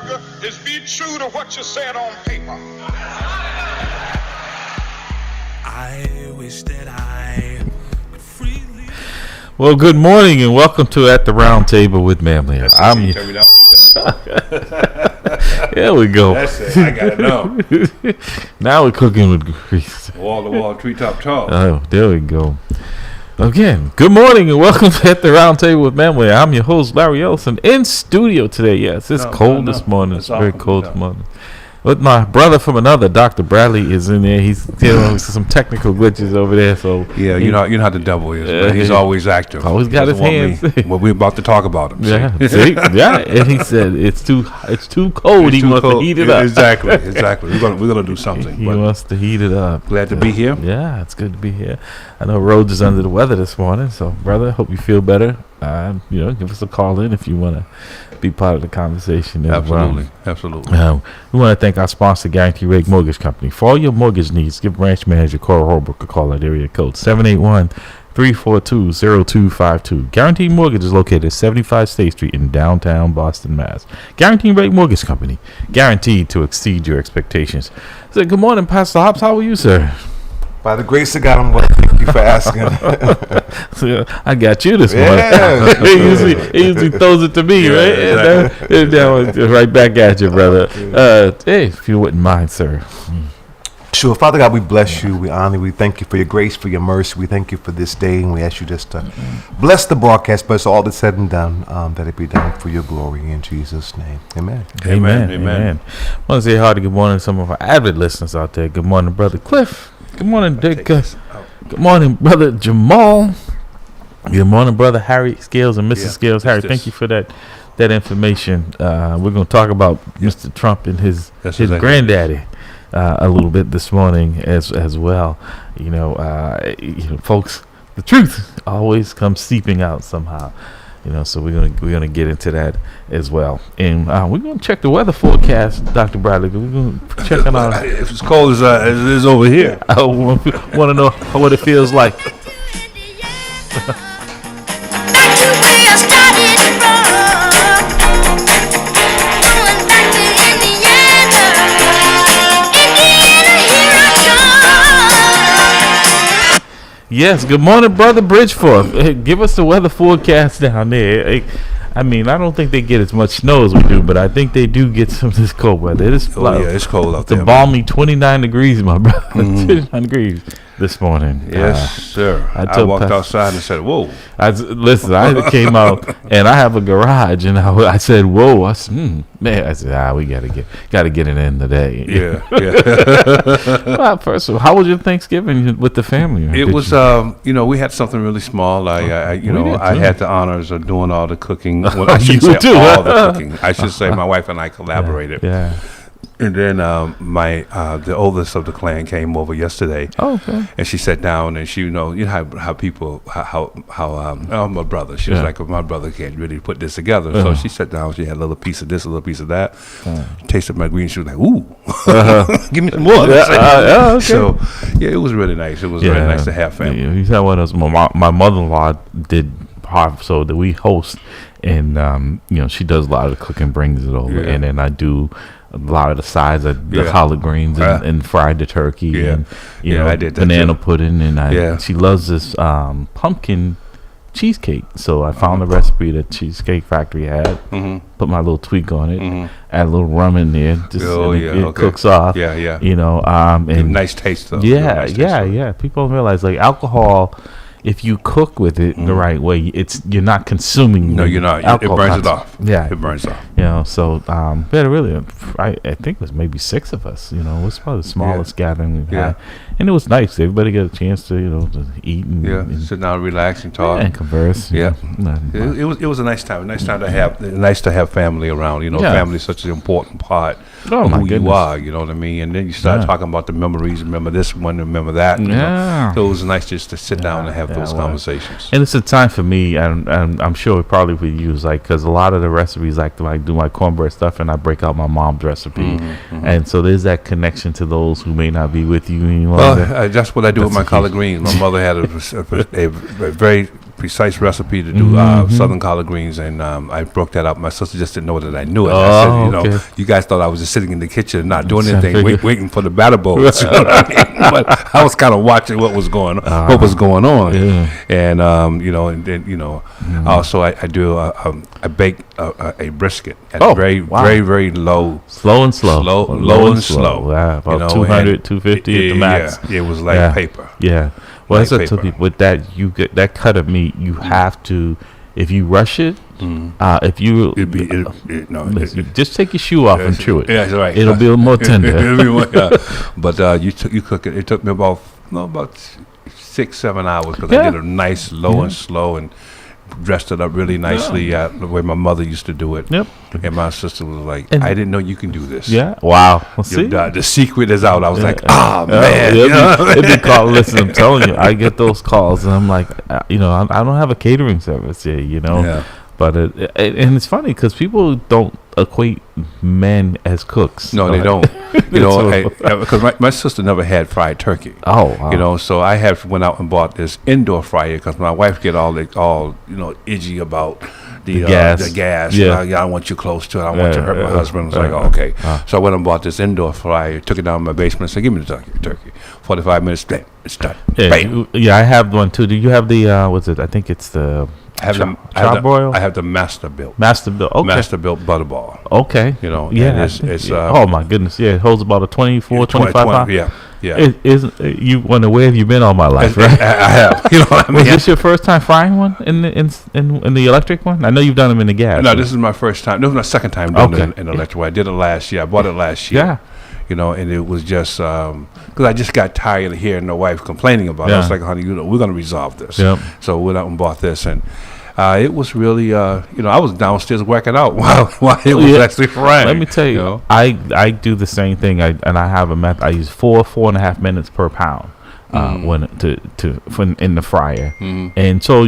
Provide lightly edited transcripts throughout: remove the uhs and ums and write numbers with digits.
America is be true to what you said on paper. I wish that I could freely. Well, good morning and welcome to At the Round Table with MAMLEO. There we go. That's it. I got it now. Now we're cooking with grease. Wall to wall, treetop tall. Oh, there we go. Again, good morning and welcome to At the Round Table with MAMLEO. I'm your host, Larry Ellison, in studio today. Yes, it's cold this morning. It's very cold this morning. But my brother from another, Dr. Bradley, is in there. He's dealing with some technical glitches over there. So yeah, you know how the devil is. But he's always active. Always got his hands. Well, we're about to talk about him. Yeah, see? Yeah. And he said it's too cold. He wants to heat it up. Exactly. We're gonna do something. He wants to heat it up. Glad to be here. Yeah, it's good to be here. I know Rhodes is under the weather this morning, so brother, hope you feel better. Give us a call in if you want to be part of the conversation. Absolutely. We want to thank our sponsor, Guarantee Rate Mortgage Company. For all your mortgage needs, give branch manager Cora Holbrook a call at area code 781-342-0252. Guarantee Mortgage is located at 75 State Street in downtown Boston, Mass. Guarantee Rate Mortgage Company, guaranteed to exceed your expectations. So, good morning, Pastor Hobbs. How are you, sir? By the grace of God, I'm well. Thank you for asking. So, I got you this morning. He usually throws it to me, right? Exactly. And right back at you, brother. Hey, if you wouldn't mind, sir. Sure. Father God, we bless you. We honor you. We thank you for your grace, for your mercy. We thank you for this day. And we ask you just to bless the broadcast, bless all that's said and done, that it be done for your glory in Jesus' name. Amen. Amen. I want to say hi to good morning to some of our avid listeners out there. Good morning, Brother Cliff. Good morning, Dick. Good morning, Brother Jamal. Good morning, Brother Harry Scales and Mrs. Scales. Harry, thank you for that information. We're going to talk about Mr. Trump and his granddaddy a little bit this morning as well. Folks, the truth always comes seeping out somehow. So we're gonna get into that as well, and we're gonna check the weather forecast, Dr. Bradley. We're gonna check on our. If it's cold as it is over here, I want to know what it feels like. Yes, good morning, Brother Bridgeforth. Hey, give us the weather forecast down there. I don't think they get as much snow as we do, but I think they do get some of this cold weather. It's cold out there. It's a balmy 29 degrees, my brother. 29 degrees this morning. Yes, sir. I walked outside and said, whoa. I came out, and I have a garage, and I said, whoa. I said, man. I said, we got to get it in today. Yeah. Well, first of all, how was your Thanksgiving with the family? It was, we had something really small. I had the honors of doing all the cooking. Well, I shouldn't say all the cooking. I should say my wife and I collaborated. Yeah. And then the oldest of the clan came over yesterday. Oh, okay. And she sat down and she, how people, my brother. She was like, well, my brother can't really put this together. So she sat down. She had a little piece of this, a little piece of that. Tasted my greens. She was like, ooh, give me some more. Okay. So yeah, it was really nice. It was really nice to have family. You said what else? My mother-in-law did half, so that we host, and she does a lot of the cooking, brings it over, and then I do a lot of the sides of the collard greens and fried the turkey and I did that banana pudding, and she loves this pumpkin cheesecake. So I found the recipe that Cheesecake Factory had. Put my little tweak on it. Add a little rum in there. It cooks off. And nice taste though. Yeah. People don't realize alcohol. If you cook with it the right way, you're not consuming. No, you're not. It burns it off. Yeah, it burns off. So really, I think it was maybe 6 of us. It was probably the smallest gathering we've had, and it was nice. Everybody got a chance to to eat and sit down, relax, and talk and converse. It was a nice time. Nice to have family around. Family is such an important part of who you are. You know what I mean? And then you start talking about the memories. Remember this one, remember that. So it was nice just to sit down and have those conversations. And it's a time for me, and I'm sure it probably would use because a lot of the recipes I do my cornbread stuff, and I break out my mom's recipe, and so there's that connection to those who may not be with you anymore. That's what I do with my collard greens. My mother had a very precise recipe to do southern collard greens, and I broke that up. My sister just didn't know that I knew it. Oh, I said, okay. you guys thought I was just sitting in the kitchen not doing anything, waiting for the batter bowls. You know what I mean? But I was kind of watching what was going on, Yeah. and and then also I bake a brisket at very very low, low and slow. Yeah, about 200, 250 at the max. Yeah, it was like paper. Yeah. Well, Like that's what I tell people. With that, you get that cut of meat. You have to, if you rush it, if you just take your shoe off and chew it. Yeah, that's right. It'll be a little more tender. But you cook it. It took me about 6-7 hours because I did a nice low and slow and dressed it up really nicely the way my mother used to do it. Yep. And my sister was like, I didn't know you can do this. Yeah. Wow. Well, see? The secret is out. I was like, man. It'd be called, listen, I'm telling you, I get those calls and I'm like, I don't have a catering service here, Yeah. But and it's funny because people don't equate men as cooks. No, they don't. Because my sister never had fried turkey. Oh, wow. So I went out and bought this indoor fryer because my wife get all itchy about the gas. Yeah. I don't want you close to it. I don't want you to hurt my husband. I was like, okay. So I went and bought this indoor fryer, took it down to my basement and said, give me the turkey. 45 minutes, it's done. Yeah, I have one too. Do you have the, I think it's the... I have the Masterbuilt. Masterbuilt. Okay. Masterbuilt Butterball. Okay. Yeah. It's oh my goodness. Yeah, it holds about a 24, 25 pounds. Yeah. You wonder where have you been all my life, right? I have. You know what I mean? Was this your first time frying one in the electric one? I know you've done them in the gas. No, this is my first time. This was my second time doing it in the electric one. I did it last year. I bought it last year. Yeah. And it was just because I just got tired of hearing the wife complaining about it. I was like, honey, we're going to resolve this. Yep. So we went out and bought this, and it was really, I was downstairs working out while it was actually frying. Let me tell you, I do the same thing, and I have a method. I use 4.5 minutes per pound. In the fryer, and so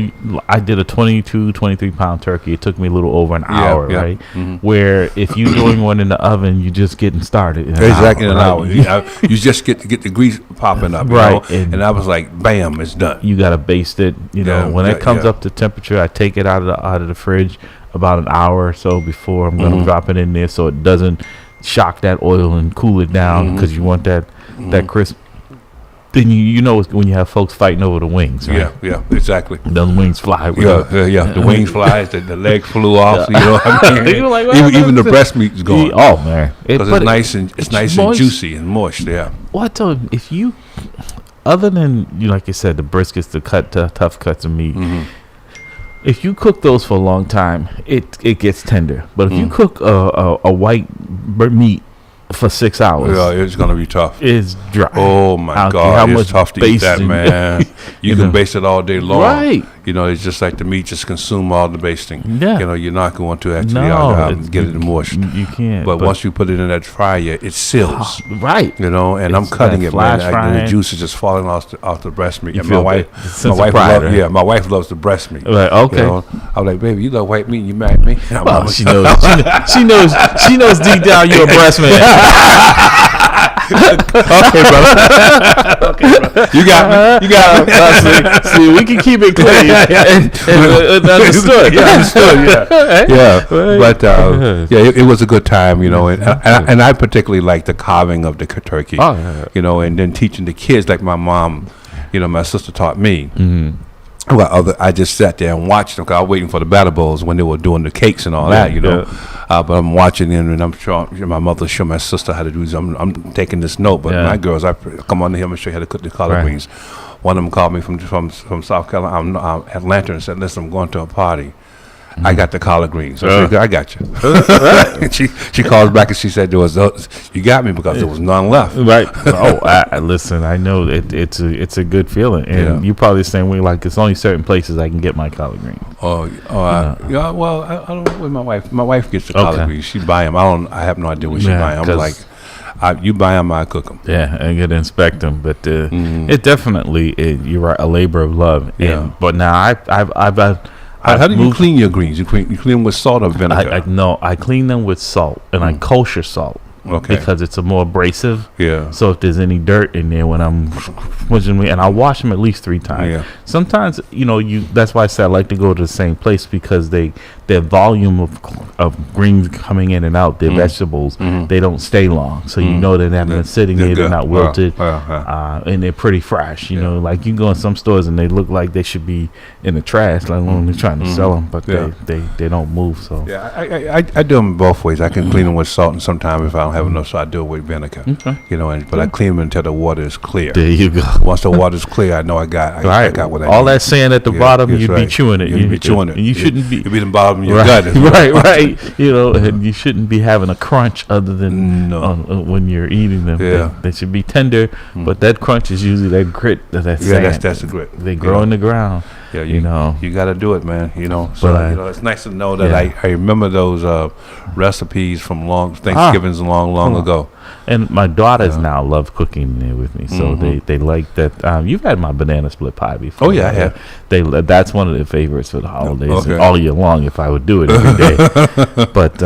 I did a 23 pound turkey. It took me a little over an hour, right? Where if you're doing one in the oven, you're just getting started in an hour. You just get the grease popping up, right? And I was like, bam, it's done. You gotta baste it, when it comes up to temperature. I take it out of the fridge about an hour or so before I'm gonna drop it in there, so it doesn't shock that oil and cool it down, because you want that crisp. Then when you have folks fighting over the wings, right? Yeah, exactly. Those wings fly. The wings fly. The leg flew off. You know what I mean? Like, even the breast meat's gone. Oh man, because it's nice and juicy and moist. Yeah. Well, I tell you, if you, other than like you said, the briskets, the tough cuts of meat. If you cook those for a long time, it gets tender. But if you cook a white meat for 6 hours, it's gonna be tough. It's dry. Oh my God, it's tough to eat that, man. You can baste it all day long, right? It's just like the meat just consume all the basting. Yeah, you're not going to actually get it moist. You can't. But once you put it in that fryer, it seals. Right. And I'm cutting it, man. And the juice is just falling off the breast meat. And my wife loves the breast meat. Right. Okay. I'm like, baby, you love white meat. You married me. Well, she knows. She knows deep down you're a breast man. Okay, brother. You got me. See, we can keep it clean and understood. Yeah. But it was a good time, and I particularly like the carving of the turkey. And then teaching the kids, like my mom, my sister taught me. Well, I just sat there and watched them because I was waiting for the batter bowls when they were doing the cakes and all that, but I'm watching them, and I'm sure my mother showed my sister how to do this. I'm taking this note, but my girls, I come on here and show you how to cook the collard greens. One of them called me from South Carolina, Atlanta, and said, "Listen, I'm going to a party. I got the collard greens." I said, "I got you." And she called back and she said, "You got me because there was none left." Right. Listen, I know it's a good feeling, and you probably the same way. Like, it's only certain places I can get my collard greens. Well, I don't know where my wife. My wife gets the collard greens. She buy them. I have no idea where she buy them. I'm like, you buy them, I cook them. Yeah, and get to inspect them. But it definitely, you're right, a labor of love. But now I've how do you clean your greens? You clean them with salt or vinegar? No, I clean them with salt, and I kosher salt. because it's a more abrasive. Yeah. So if there's any dirt in there when I'm switching, and I'll wash them at least 3 times. Yeah. Sometimes, that's why I said I like to go to the same place, because their volume of greens coming in and out, their vegetables, they don't stay long. So they haven't been sitting there, they're not wilted, and they're pretty fresh. You know, like you go in some stores and they look like they should be in the trash, let alone they're trying to sell them, but they don't move. So I do them both ways. I can clean them with salt, and sometimes if I don't have enough salt, I do it with vinegar. But I clean them until the water is clear. There you go. Once the water is clear, I know I got what I need. All that sand at the bottom, you'd be chewing it. You'd be chewing it. And you shouldn't be. You'd be the bottom of your right, gut. Right. And you shouldn't be having a crunch other than when you're eating them. Yeah. They should be tender, but that crunch is usually that grit, that sand. Yeah, that's the grit. They grow in the ground. Yeah, you got to do it, man. So But it's nice to know that I remember those recipes from Thanksgivings long ago. And my daughters now love cooking there with me, so they like that. You've had my banana split pie before. Oh yeah, I have. That's one of their favorites for the holidays, and all year long. If I would do it every day, but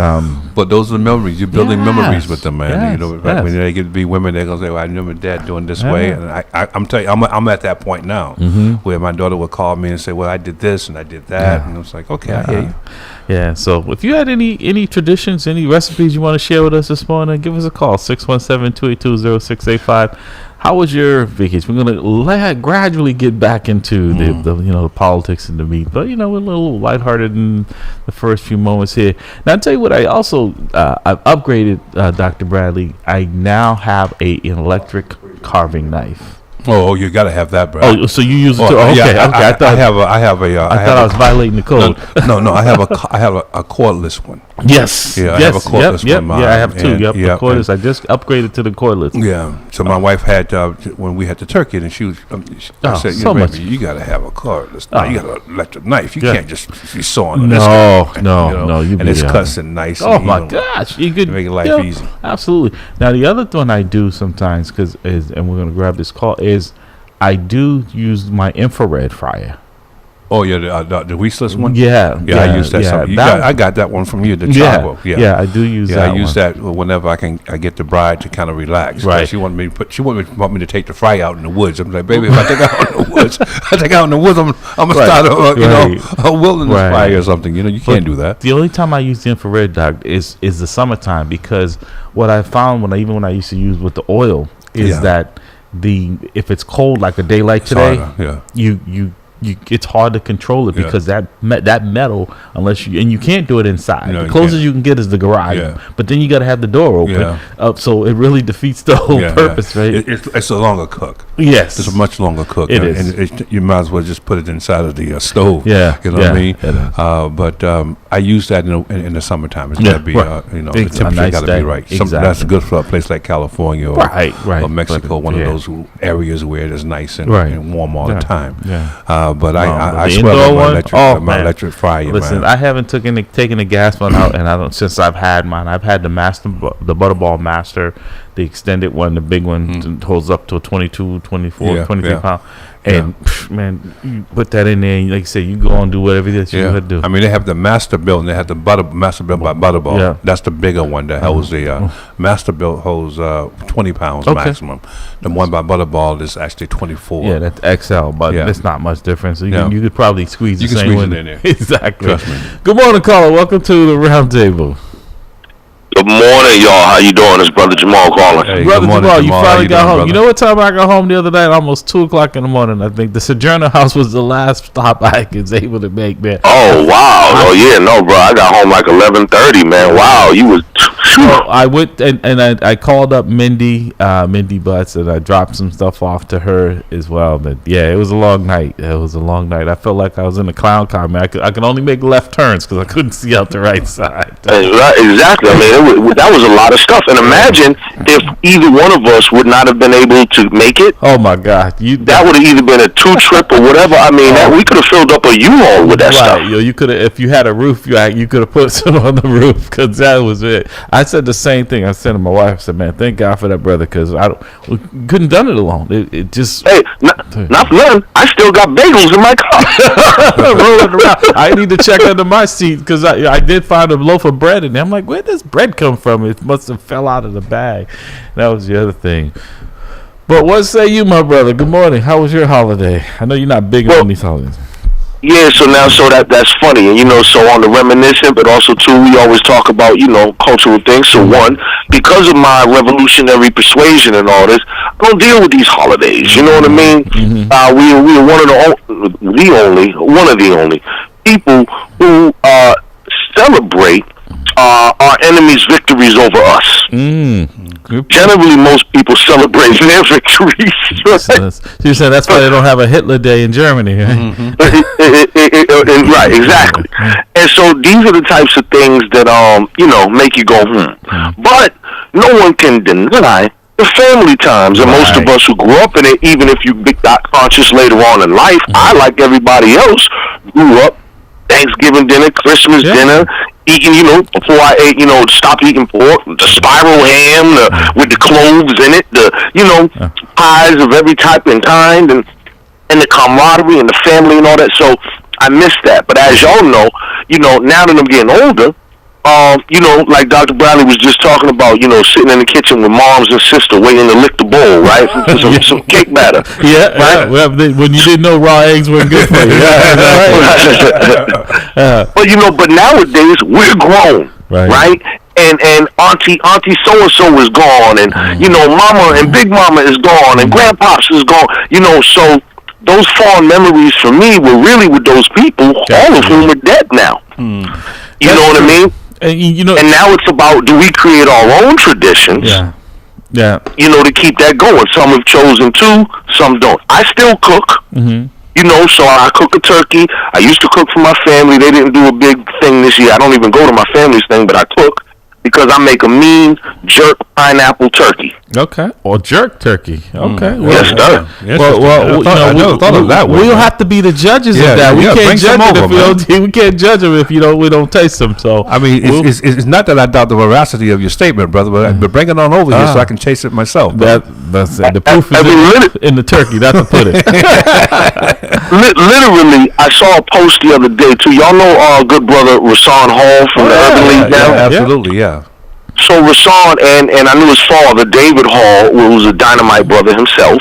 those are the memories. You're building memories with them, man. Yes, when they get to be women, they're gonna say, "Well, I remember Dad doing this way," and I'm telling you, I'm at that point now where my daughter would call me and say, "Well, I did this and I did that," and I was like, "Okay, I hear you." Yeah, so if you had any traditions, any recipes you want to share with us this morning, give us a call, 617-282-0685. How was your vacation? We're going to gradually get back into the politics and the meat, but we're a little lighthearted in the first few moments here. Now, I'll tell you what, I also I've upgraded, Dr. Bradley. I now have an electric carving knife. Oh, you got to have that, bro. Oh, so you use it too? Okay, yeah, okay. I thought I was violating the code. No, I have a cordless one. Yes. Yeah, I have a cordless one. Yeah, I have two. The cordless. I just upgraded to the cordless. Yeah. So my wife had when we had the turkey, and she was. I said, baby, you got to have a cordless. You got an electric knife. You can't just be sawing. No. And it's cussing nice. Oh my gosh, you could make life easy. Absolutely. Now the other one I do sometimes, and we're gonna grab this call, is I do use my infrared fryer. Oh yeah, the weedless one. Yeah, I use that. I got that one from you, the Chavo. Yeah, I do use that. I use that whenever I get the bride to kind of relax. Right. She wanted me to take the fry out in the woods. I'm like, baby, if I take out in the woods, I'm gonna start a wilderness fire or something. You can't do that. The only time I use the infrared, Doc, is the summertime, because what I found when I used to use with the oil is that if it's cold like a day like today, it's hard to control it, because that metal, unless you can't do it inside. The closest you can get is the garage, but then you got to have the door open. So it really defeats the whole purpose, right? It's a longer cook. Yes, it's a much longer cook. It is. And you might as well just put it inside of the stove. Yeah, you know what I mean. But I use that in the summertime. It's got to be, the temperature got to be right. Exactly. That's good for a place like California or Mexico, one of those areas where it's nice and warm all the time. But I swear my electric fryer. Listen, man. I haven't taken the gas one out, and I don't since I've had mine. I've had the Butterball Master, the extended one, the big one holds up to 22, 24, 23 pounds. And man, you put that in there, and like you say, you go and do whatever it is you gotta do. I mean, they have the Master Built, and they have the Master Built by Butterball. Yeah. That's the bigger one that holds the Master Built holds 20 pounds maximum. The one by Butterball is actually 24. Yeah, that's XL, but it's not much difference. So you could probably squeeze the same one in there. Exactly. Trust me. Good morning, caller. Welcome to the round table. Good morning, y'all. How you doing? It's Brother Jamal calling. Hey, Brother Jamal, you finally got home. Brother? You know what time I got home the other night? Almost 2 o'clock in the morning, I think. The Sojourner House was the last stop I was able to make, man. Oh, wow. Bro. I got home like 11:30, man. Wow, you was... Well, I went and I called up Mindy Butts, and I dropped some stuff off to her as well. But yeah, it was a long night. I felt like I was in a clown car, man. I could only make left turns because I couldn't see out the right side. Exactly. I mean, that was a lot of stuff. And imagine if either one of us would not have been able to make it. Oh my God, that would have either been a 2-trip or whatever. I mean, we could have filled up a U-Haul with that stuff. You could have, if you had a roof, you could have put some on the roof, because that was it. I I said the same thing. I said to my wife, I said, man, thank God for that brother, because we couldn't done it alone. It just... Hey, not for nothing. I still got bagels in my car. rolling around. I need to check under my seat, because I did find a loaf of bread in there. I'm like, where does bread come from? It must have fell out of the bag. That was the other thing. But what say you, my brother? Good morning. How was your holiday? I know you're not big on these holidays. Yeah, so that's funny, and so on the reminiscent, but also too, we always talk about cultural things. So one, because of my revolutionary persuasion and all this, I don't deal with these holidays. You know what I mean? Mm-hmm. We are one of the only people who celebrate our enemies' victories over us. Generally, most people celebrate their victories. Right? So you said that's why they don't have a Hitler Day in Germany, right? Mm-hmm. Right, exactly. And so these are the types of things that make you go, But no one can deny the family times, and most of us who grew up in it, even if you got conscious later on in life, I, like everybody else, grew up Thanksgiving dinner, Christmas dinner, eating, before I ate, stopped eating pork, the spiral ham, with the cloves in it, the, pies of every type and kind, and the camaraderie and the family and all that. So I miss that. But as y'all know, now that I'm getting older, like Dr. Bradley was just talking about, sitting in the kitchen with moms and sister waiting to lick the bowl, right? Some cake batter. Yeah, right? Well, when you didn't know raw eggs weren't good for you. But nowadays we're grown, right? And auntie so-and-so is gone, and, mama and big mama is gone, and grandpops is gone, so those fond memories for me were really with those people, all of whom are dead now. You know what I mean? And now it's about, do we create our own traditions? Yeah. To keep that going. Some have chosen to, some don't. I still cook. So I cook a turkey. I used to cook for my family. They didn't do a big thing this year. I don't even go to my family's thing, but I cook because I make a mean jerk pineapple turkey. Okay, or jerk turkey. Okay, yes, sir. I never thought of that. We'll have to be the judges of that. We can't judge it if we can't judge them if we don't taste them. So I mean, it's not that I doubt the veracity of your statement, brother, but bring it on over here so I can taste it myself. That's it. The proof is in the turkey, not the pudding. Literally, I saw a post the other day too. Y'all know our good brother Rasan Hall from the Urban League now? Absolutely, yeah. So Rasan and I knew his father, David Hall, who was a dynamite brother himself.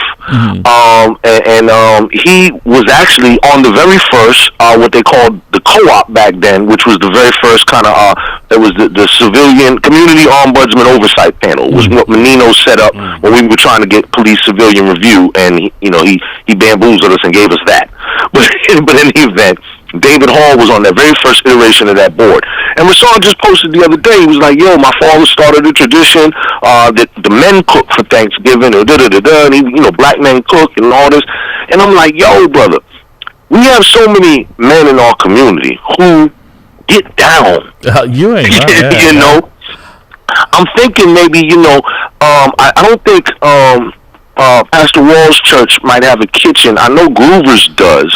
He was actually on the very first, what they called the co-op back then, which was the very first kind of, it was the civilian community ombudsman oversight panel. It was what Menino set up when we were trying to get police civilian review, and he bamboozled us and gave us that. But in the event, David Hall was on that very first iteration of that board. And Rasan just posted the other day, he was like, yo, my father started a tradition that the men cook for Thanksgiving, and and black men cook and all this. And I'm like, yo, brother, we have so many men in our community who get down. You ain't, I'm thinking maybe, I don't think Pastor Wall's church might have a kitchen. I know Groover's does.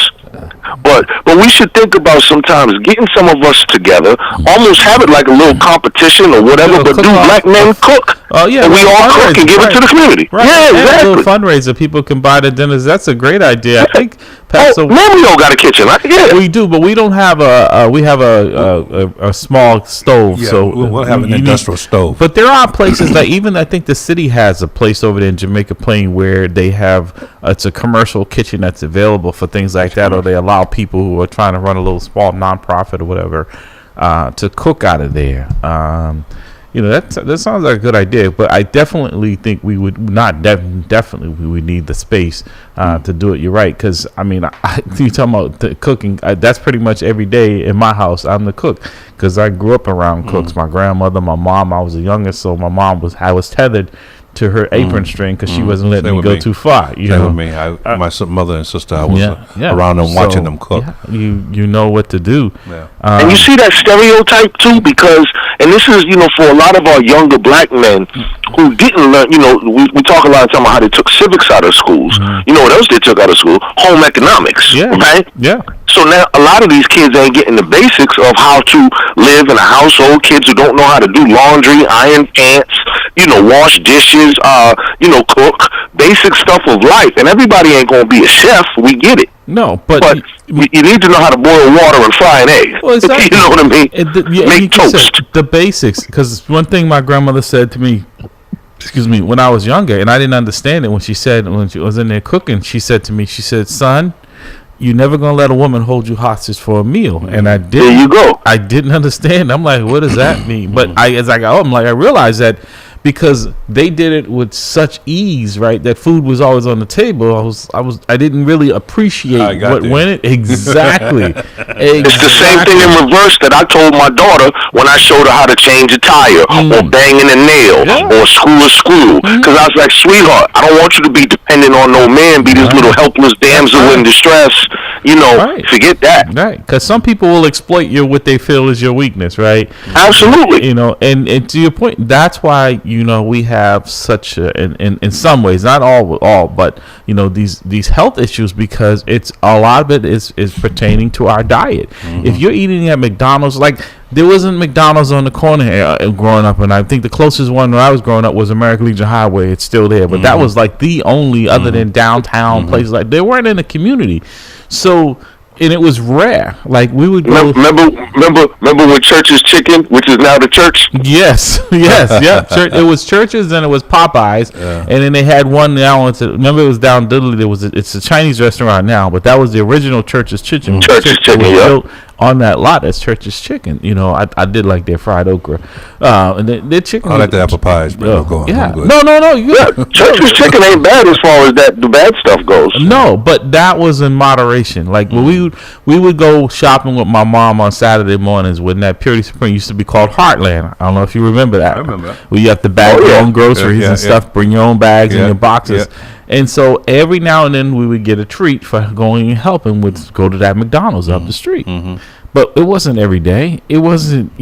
But we should think about sometimes getting some of us together, almost have it like a little competition or whatever, but do black men cook? Oh yeah, and we all cook and give it to the community. Right. Yeah, exactly. A little fundraiser, people can buy the dinners. That's a great idea. I think MAMLEO got a kitchen. We do, but we don't have a small stove. Yeah, so we'll have an industrial stove. But there are places like even I think the city has a place over there in Jamaica Plain where they have it's a commercial kitchen that's available for things like that, or they allow people who are trying to run a little small nonprofit or whatever to cook out of there. That sounds like a good idea, but I definitely think we would definitely we would need the space to do it. You're right, because I mean, you talking about the cooking? That's pretty much every day in my house. I'm the cook because I grew up around cooks. My grandmother, my mom. I was the youngest, so my mom I was tethered to her apron string because she wasn't letting me go too far. You know, with me. My mother and sister, I was around them watching them cook. Yeah, you know what to do. Yeah. And you see that stereotype too, because and this is for a lot of our younger black men who didn't learn. We talk a lot of time about how they took civics out of schools. You know what else they took out of school? Home economics. Yeah. Right. Yeah. So now a lot of these kids ain't getting the basics of how to live in a household. Kids who don't know how to do laundry, iron pants, wash dishes, cook, basic stuff of life. And everybody ain't gonna be a chef. We get it. No, but you need to know how to boil water and fry an egg. Well, exactly. You know what I mean? Make toast. The basics, because one thing my grandmother said to me, when I was younger, and I didn't understand it when she was in there cooking, she said to me, son, you're never going to let a woman hold you hostage for a meal. And I didn't. There you go. I didn't understand. I'm like, what does that mean? But as I got home, I realized that because they did it with such ease, right? That food was always on the table. I didn't really appreciate what went in. Exactly. It's the same thing in reverse that I told my daughter when I showed her how to change a tire or banging a nail or screw a screw. Because I was like, sweetheart, I don't want you to be dependent on no man, be this little helpless damsel in distress. Forget that. Right. Because some people will exploit what they feel is your weakness, right? Absolutely. And to your point, that's why we have such in some ways, not all, but these health issues, because it's a lot of it is pertaining to our diet. If you're eating at McDonald's, like there wasn't McDonald's on the corner growing up, and I think the closest one when I was growing up was American Legion Highway. It's still there, but that was like the only other than downtown places. Like they weren't in the community, so. And it was rare. Like we would go. Remember when Church's Chicken, which is now the Church? Yes. It was Church's, and it was Popeyes, and then they had one now. Remember, it was down Dudley. It's a Chinese restaurant now, but that was the original Church's Chicken. Church's Chicken, yeah. On that lot, that's Church's Chicken. I did like their fried okra, and their chicken. I like the apple pies. No. Church's Chicken ain't bad as far as the bad stuff goes. No, but that was in moderation. Like when we would go shopping with my mom on Saturday mornings when that Purity Supreme used to be called Heartland. I don't know if you remember that. I remember that. Where you have to bag your own groceries and stuff, bring your own bags and your boxes. Yeah. And so every now and then we would get a treat for going and helping go to that McDonald's up the street. But it wasn't every day. It wasn't,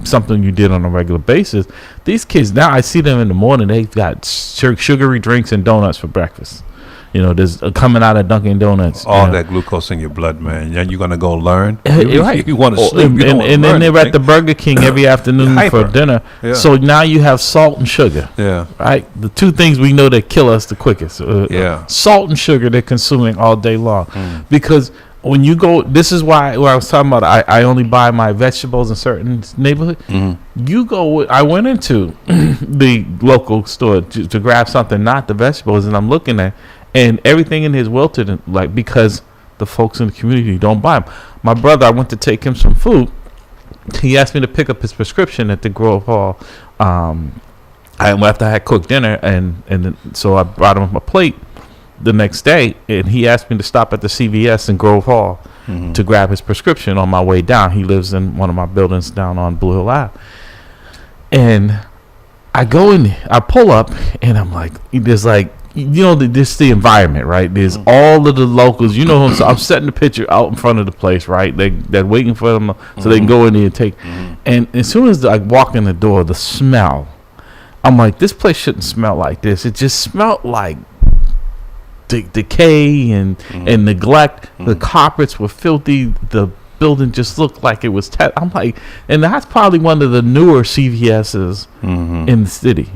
something you did on a regular basis. These kids now, I see them in the morning. They've got sugary drinks and donuts for breakfast. There's coming out of Dunkin' Donuts. All that glucose in your blood, man. You're going to go learn. Right. You want to sleep. And then they're at the Burger King every afternoon for dinner. Yeah. So now you have salt and sugar. Yeah. Right? The two things we know that kill us the quickest. Salt and sugar they're consuming all day long. Because when you go, this is why I was talking about I only buy my vegetables in certain neighborhoods. You go, I went into the local store to grab something, not the vegetables, and I'm looking at and everything in his wilted, because the folks in the community don't buy them. My brother, I went to take him some food. He asked me to pick up his prescription at the Grove Hall. After I had cooked dinner, and so I brought him a plate the next day, and he asked me to stop at the CVS in Grove Hall to grab his prescription on my way down. He lives in one of my buildings down on Blue Hill Ave. And I go in, I pull up, and I'm like, there's like, this the environment, right? There's all of the locals, so I'm setting the picture out in front of the place, right? They're waiting for them so they can go in there and take. And as soon as I walk in the door, the smell, I'm like, this place shouldn't smell like this. It just smelled like decay and neglect. The carpets were filthy. The building just looked like it was. I'm like, and that's probably one of the newer CVS's in the city,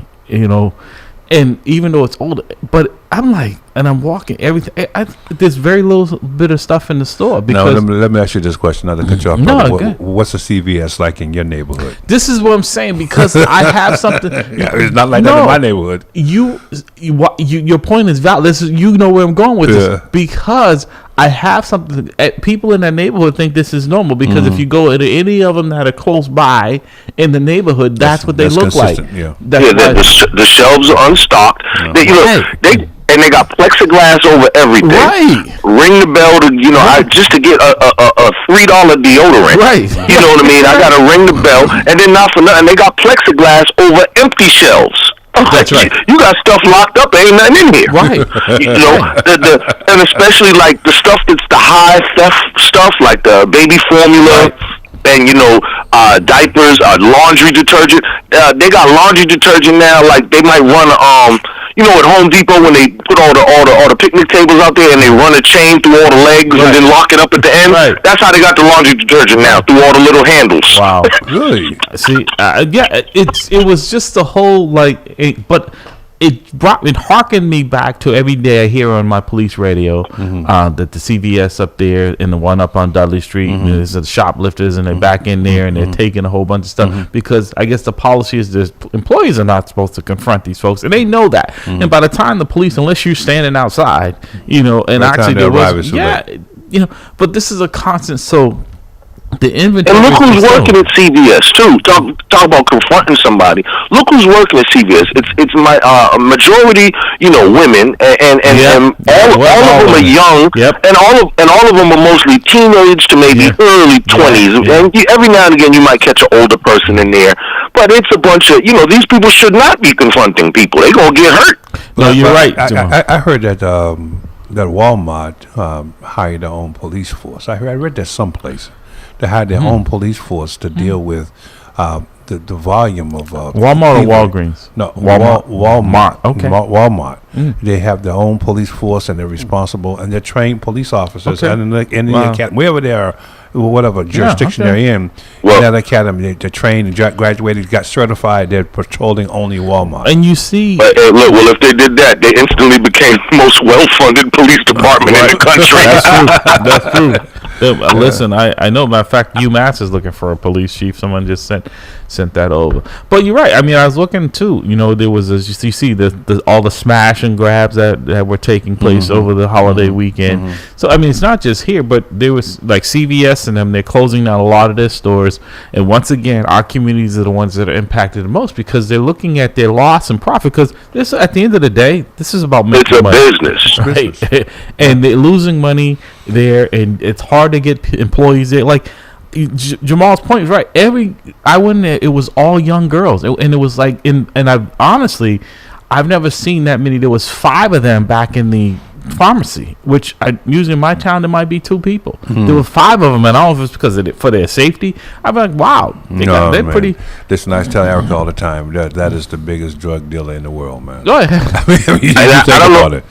And even though it's older, but I'm like, and I'm walking everything. There's very little bit of stuff in the store. Because let me ask you this question. Not to cut you off. What's a CVS like in your neighborhood? This is what I'm saying, because I have something. It's not like that in my neighborhood. Your point is valid. This is, where I'm going with this, because I have something. People in that neighborhood think this is normal, because if you go into any of them that are close by in the neighborhood, that's what they look like. Yeah. The shelves are unstocked. They got plexiglass over everything. Right. Ring the bell to just to get a $3 deodorant. Right. You know what I mean? I gotta ring the bell, and then not for nothing, they got plexiglass over empty shelves. That's right. You got stuff locked up, ain't nothing in here. Right. And especially like the stuff that's the high theft stuff, like the baby formula. Right. And diapers, laundry detergent. They got laundry detergent now. Like they might run you know, at Home Depot when they put all the picnic tables out there and they run a chain through all the legs and then lock it up at the end. Right. That's how they got the laundry detergent now, through all the little handles. Wow, really? See, yeah, it was just the whole but. It harkened me back to every day I hear on my police radio that the CVS up there and the one up on Dudley Street, there's the shoplifters and they're back in there and they're taking a whole bunch of stuff because I guess the policy is the employees are not supposed to confront these folks and they know that. And by the time the police, unless you're standing outside, you know, and actually there was, you know, but this is a constant. So the inventory. And look who's working at CVS too. Talk about confronting somebody. Look who's working at CVS. It's my majority, you know, women, and all of them are young, and all of them are mostly teenage to maybe early 20s. And every now and again, you might catch an older person in there, but it's a bunch of, you know, these people should not be confronting people. They're gonna get hurt. No, you're right. I heard that that Walmart hired their own police force. I read that someplace. They had their own police force to deal with the volume of Walmart people. or Walgreens? No, Walmart. Okay. Walmart. They have their own police force and they're responsible and they're trained police officers and in the academy, wherever they are, whatever jurisdiction they're in. Well, that academy, they're trained and graduated, got certified. They're patrolling only Walmart. And you see, look, well, if they did that, they instantly became the most well-funded police department in the country. That's true. Listen, I know. Matter of fact, UMass is looking for a police chief. Someone just sent that over. But you're right. I mean, I was looking too. You know, there was you see all the smash and grabs that were taking place over the holiday weekend. So I mean, it's not just here, but there was like CVS and them. They're closing down a lot of their stores, and once again, our communities are the ones that are impacted the most because they're looking at their loss and profit. Because this, at the end of the day, this is about making money. It's a business, right? And they're losing money there, and it's hard to get employees there. Like Jamal's point is right. I went there, it was all young girls, and it was like I've never seen that many. There was 5 of them back in the pharmacy, which usually in my town there might be 2 people. There were 5 of them, and I don't know if it's because for their safety. I'm like, wow, they're pretty. Listen, I tell Erica all the time that is the biggest drug dealer in the world, man. Go ahead. I don't know it.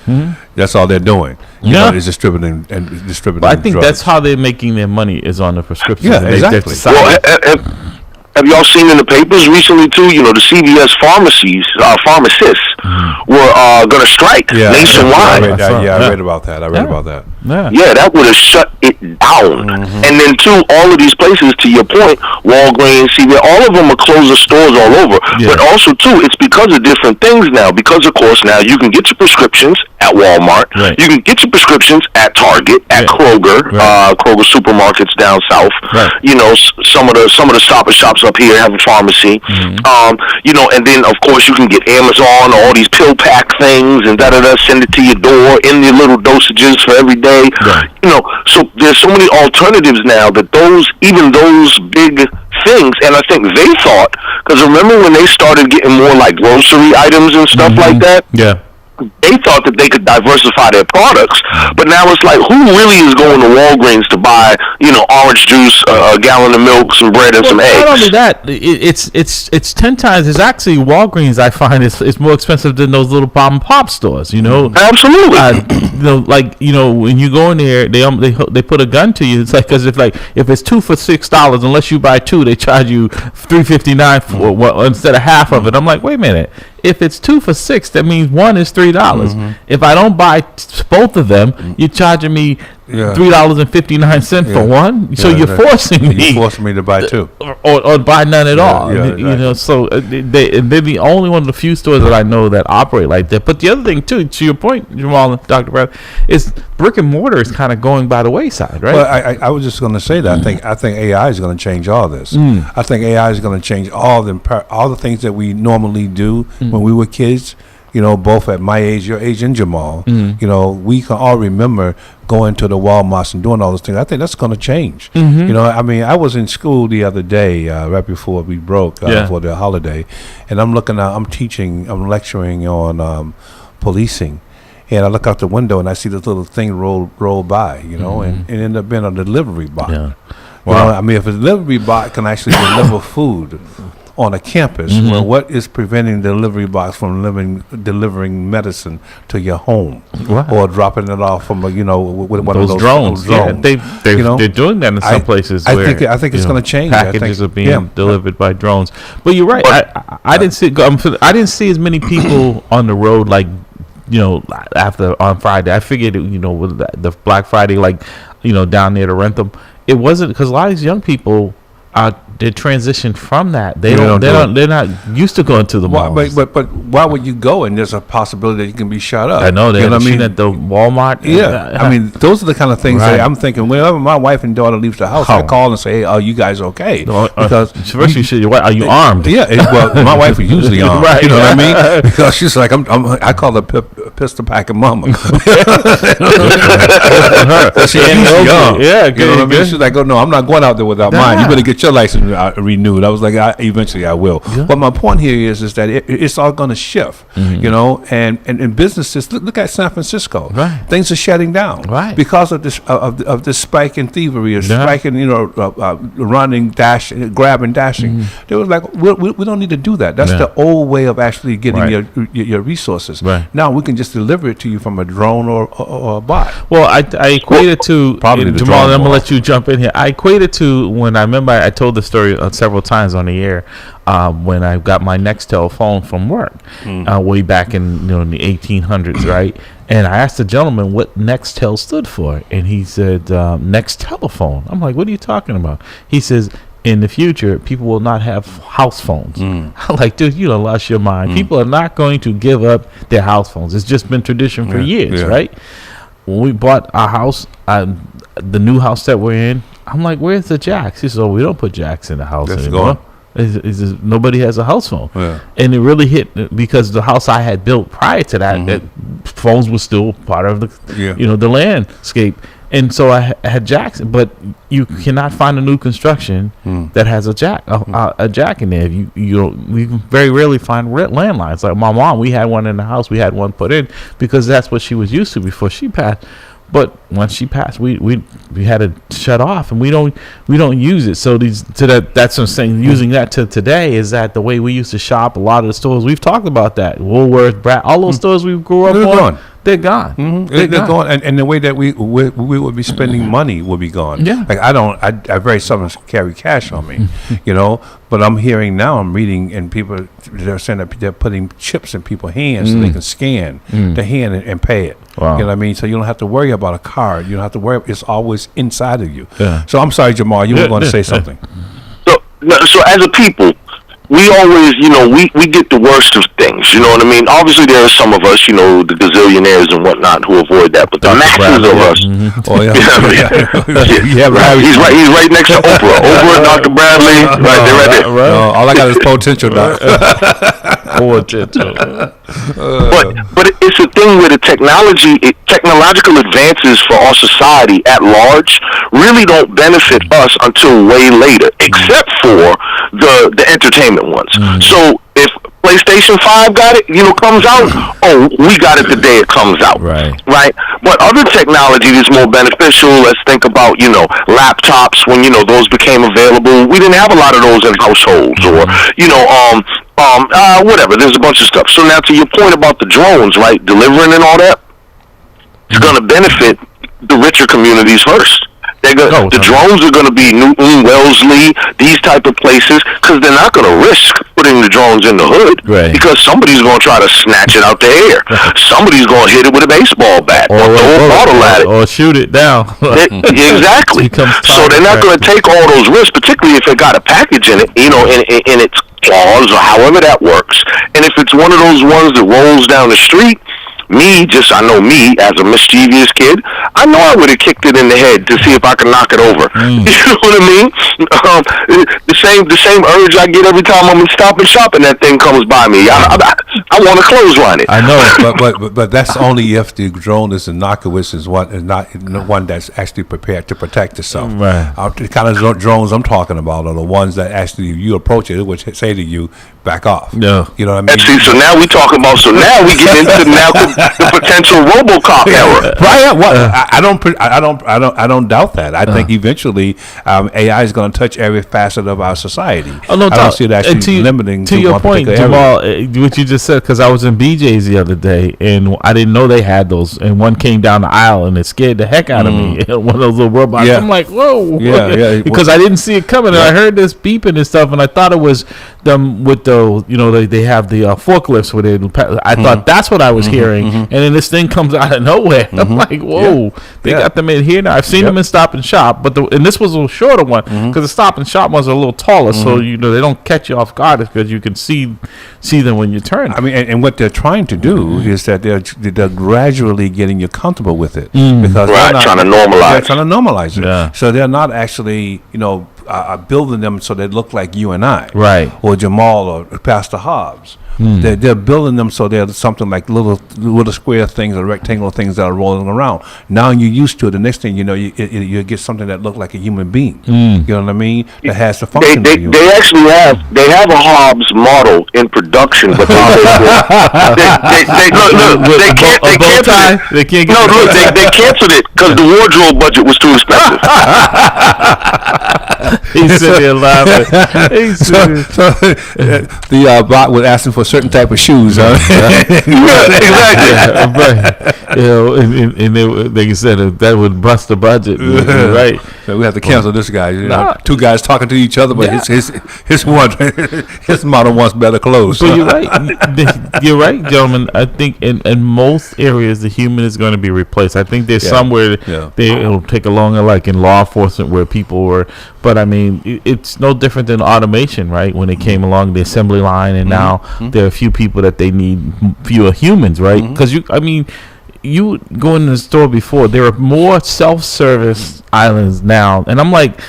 That's all they're doing. You know, is distributing But I think drugs. that's how they're making their money is on the prescriptions. Yeah, exactly. Have y'all seen in the papers recently too? You know, the CVS pharmacists were going to strike nationwide. I read about that. I read about that. Yeah, that would have shut it down. And then too, all of these places, to your point, Walgreens, CVS, all of them are closing stores all over. But also too, it's because of different things now. Because of course now you can get your prescriptions at Walmart. Right. You can get your prescriptions at Target, at Kroger, Kroger supermarkets down south. Right. You know, some of the Stop and Shops up here have a pharmacy. You know, and then of course you can get Amazon, all these pill pack things, and send it to your door in the little dosages for every day. Right. You know, so there's so many alternatives now that even those big things, and I think they thought, because remember when they started getting more like grocery items and stuff like that? Yeah. They thought that they could diversify their products, but now it's like, who really is going to Walgreens to buy, you know, orange juice, a gallon of milk, some bread, and some eggs? Not only that, it's 10 times. It's actually Walgreens. I find it's more expensive than those little mom and pop stores. You know, absolutely. You know, like when you go in there, they put a gun to you. It's like if it's 2 for $6, unless you buy 2, they charge you $3.59 for instead of half of it. I'm like, wait a minute. If it's 2 for $6, that means 1 is $3. If I don't buy both of them, you're charging me $3.59 for one. So you're forcing me to buy 2 or buy none at all. Exactly. You know, so they're the only one of the few stores that I know that operate like that. But the other thing too, to your point, Jamal and Dr. Brad, is brick and mortar is kind of going by the wayside, right? Well, I was just going to say that I think AI is going to change all this. I think AI is going to change all the things that we normally do when we were kids. You know, both at my age, your age, and Jamal. You know, we can all remember going to the Walmarts and doing all those things. I think that's going to change. You know, I mean, I was in school the other day, right before we broke for the holiday, and I'm lecturing on policing. And I look out the window and I see this little thing roll by, you know, and it ended up being a delivery bot. Yeah. Wow. You know, I mean, if a delivery bot can actually deliver food, on a campus. Well, what is preventing the delivery box from delivering medicine to your home, or dropping it off from with one of those drones? Yeah, they're doing that in some places. I think it's going to change. Packages are being delivered by drones. But you're right. I didn't see as many people on the road after on Friday. I figured with the Black Friday down there to Rentham, it wasn't because a lot of these young people they transitioned from that. They're not used to going to the mall. But why would you go? And there's a possibility that you can be shot up. I know that. I mean, at the Walmart. Yeah, I mean, those are the kind of things that I'm thinking. Whenever my wife and daughter leaves the house, I call and say, "Hey, are you guys okay?" Because first you should. Are you armed? Yeah. Well, my wife is usually armed. Right. You know what I mean? Because she's like, I call her pistol packing mama. She ain't young. Yeah. You know what I mean? She's like, "Oh no, I'm not going out there without mine. You better get your license renewed." I was like, eventually I will. Yeah. But my point here is that it's all going to shift, and businesses. Look at San Francisco. Right. Things are shutting down, because of this of this spike in thievery, or spike in running, grabbing, dashing. They was like, we don't need to do that. That's the old way of actually getting your resources. Right. Now we can just deliver it to you from a drone or a bot. Well, I equate it to Jamal. I'm gonna let you jump in here. I equate it to when I remember I told the story several times on the air when I got my Nextel phone from work way back in the 1800s, right? And I asked the gentleman what Nextel stood for, and he said next telephone. I'm like, what are you talking about? He says, in the future, people will not have house phones. I'm like, dude, you done lost your mind. People are not going to give up their house phones. It's just been tradition for years, right? When we bought our house, the new house that we're in, I'm like, where's the jacks? He said, we don't put jacks in the house anymore. Nobody has a house phone. Yeah. And it really hit because the house I had built prior to that, phones were still part of the landscape. And so I had jacks, but you cannot find a new construction that has a jack in there. We very rarely find landlines. Like my mom, we had one in the house. We had one put in because that's what she was used to before she passed. But once she passed, we had to shut off, and we don't use it. So that's what I'm saying. Using that to today is that the way we used to shop. A lot of the stores we've talked about that Woolworth, all those stores we grew up on. They're gone. They're gone, and the way that we would be spending money will be gone. Yeah, like I very seldom carry cash on me, But I'm reading, and people they're saying that they're putting chips in people's hands so they can scan the hand and pay it. Wow. You know what I mean? So you don't have to worry about a card. You don't have to worry. It's always inside of you. Yeah. So I'm sorry, Jamal, you were going to say something. So as a people, we always, we get the worst of things, you know what I mean? Obviously, there are some of us, the gazillionaires and whatnot who avoid that, but the masses of us. Oh, yeah. He's right next to Oprah. Oprah, Dr. Bradley, right there. No, all I got is potential, Doc. But it's a thing where the technological advances for our society at large really don't benefit us until way later, except for the entertainment ones. So if PlayStation 5 got it, comes out, we got it the day it comes out. Right? But other technology that's more beneficial, let's think about, laptops when, those became available. We didn't have a lot of those in households or, whatever. There's a bunch of stuff. So now to your point about the drones, right, delivering and all that, it's going to benefit the richer communities first. The drones are going to be Newton, Wellesley, these type of places, because they're not going to risk putting the drones in the hood, because somebody's going to try to snatch it out the air. Somebody's going to hit it with a baseball bat or throw a bottle at it. Or shoot it down. Exactly. So they're not going to take all those risks, particularly if it got a package in it, in its claws or however that works. And if it's one of those ones that rolls down the street, I know me as a mischievous kid, I know I would have kicked it in the head to see if I could knock it over. You know what I mean? The same urge I get every time I'm in Stop and Shop and that thing comes by me. I want to clothesline it. I know, but that's only if the drone is innocuous, is not one that's actually prepared to protect itself. Right. The kind of drones I'm talking about are the ones that actually, if you approach it would say to you, back off. Yeah. You know what I mean? And see, so now we talk about. So now we get into the potential RoboCop era. Right. Well, I don't doubt that. I think eventually AI is going to touch every facet of our society. Oh, no, I don't see it actually limiting to your one point, Jamal. What you just said, because I was in BJ's the other day and I didn't know they had those, and one came down the aisle and it scared the heck out of me. One of those little robots. Yeah. I'm like, whoa. Yeah. Because I didn't see it coming, and I heard this beeping and stuff, and I thought it was them with the, they have the forklifts with it. I thought that's what I was hearing, and then this thing comes out of nowhere. I'm like, whoa, they got them in here now. I've seen them in Stop and Shop, and this was a shorter one because the Stop and Shop ones are a little taller, so they don't catch you off guard because you can see them when you turn. I mean, and what they're trying to do is that they're gradually getting you comfortable with it because they're trying to normalize. They're trying to normalize it. Yeah. So they're not actually, building them so they look like you and I, right, or Jamal or Pastor Hobbs. They're building them so they're something like little square things or rectangular things that are rolling around. Now you're used to it. The next thing you know, you get something that looks like a human being. You know what I mean? That has the function. They actually have a Hobbs model in production, but they canceled it because the wardrobe budget was too expensive. He's sitting there laughing. The bot was asking for a certain type of shoes. Exactly. And they said that would bust the budget. Right. So we have to cancel this guy. Two guys talking to each other, but his model wants better clothes. But you're right, gentlemen. I think in most areas the human is going to be replaced. I think there's somewhere it'll take a longer, like in law enforcement where people were. But I mean, it's no different than automation, right? When it came along, the assembly line, and now there are a few people that they need fewer humans, right? Because you go in the store before, there are more self-service islands now, and I'm like,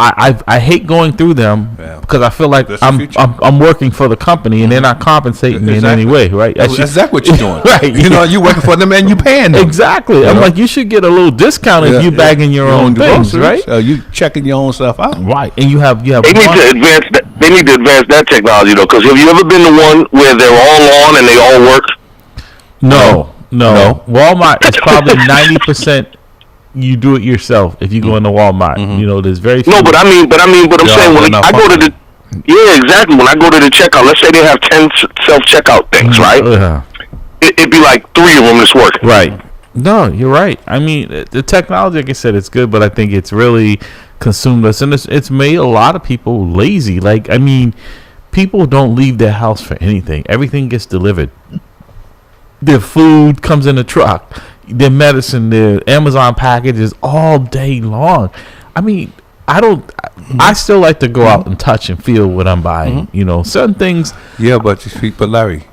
I hate going through them because I feel like I'm working for the company and they're not compensating me in any way, right? That's exactly what you're doing. Right. You're working for them and you paying them. Exactly. I'm like, you should get a little discount if you bagging your own things, right? You checking your own stuff out. Right. And you have They need to advance that technology though, because have you ever been the one where they're all on and they all work? No. Walmart is probably 90%. You do it yourself if you go into Walmart. There's very few. No, but I'm saying when I go to the exactly, when I go to the checkout, let's say they have 10 self checkout things, right? It'd be like 3 of them that's working. Right. No, you're right. I mean, the technology, like I said, it's good, but I think it's really consumed us, and it's made a lot of people lazy. Like, I mean, people don't leave their house for anything. Everything gets delivered. Their food comes in a truck. Their medicine, their Amazon packages all day long. I mean, I still like to go out and touch and feel what I'm buying. Certain things. Yeah, but Larry,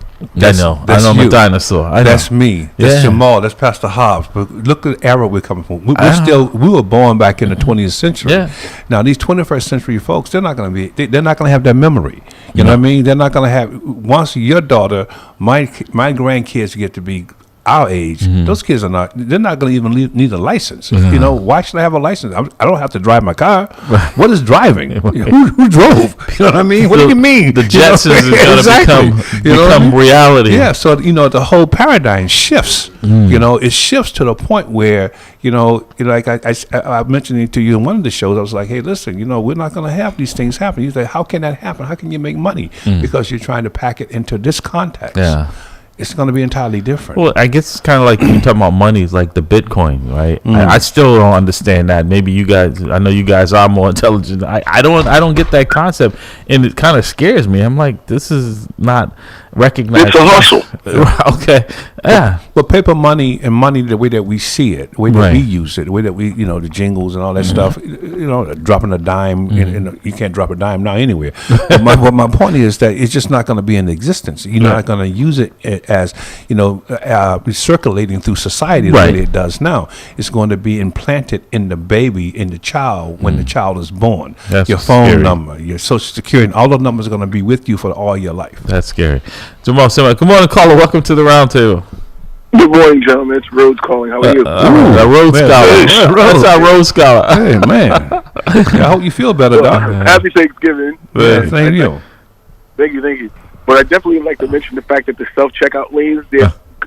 I know I'm a dinosaur. That's me. That's Jamal. That's Pastor Hobbs. But look at the era we're coming from. We were born back in the 20th century. Yeah. Now these 21st century folks, they're not going to have that memory. You know what I mean? They're not going to have. Once your daughter, my grandkids get to be our age, those kids they're not going to even need a license. Why should I have a license? I don't have to drive my car. What is driving? Who drove? You know what I mean? What do you mean? The Jetsons is going to become reality. Yeah, so the whole paradigm shifts. It shifts to the point where like I mentioned it to you in one of the shows. I was like, hey, listen, we're not going to have these things happen. You say, how can that happen? How can you make money? Because you're trying to pack it into this context. Yeah. It's going to be entirely different. Well, I guess it's kind of like when you're talking about money, it's like the Bitcoin, right? I still don't understand that. Maybe you guys, I know you guys are more intelligent. I don't get that concept, and it kind of scares me. I'm like, this is not recognized. It's a hustle. Okay, yeah. But paper money and money, the way that we see it, the way that we use it, the way that we, the jingles and all that stuff, dropping a dime, you can't drop a dime now anywhere. But my point is that it's just not going to be in existence. You're not going to use it as, circulating through society the way it does now. It's going to be implanted in the baby, in the child, when the child is born. That's your phone scary. number, your social security, all the numbers are going to be with you for all your life. That's scary. Jamal, good morning, caller. Welcome to the round table. Good morning, gentlemen. It's Rhodes calling. How are you? Rhodes Scholar. That's our Rhodes Scholar. Hey, man. I hope you feel better, Doc. Happy Thanksgiving. Yeah, thank you. Thank you. But I definitely like to mention the fact that the self-checkout lanes,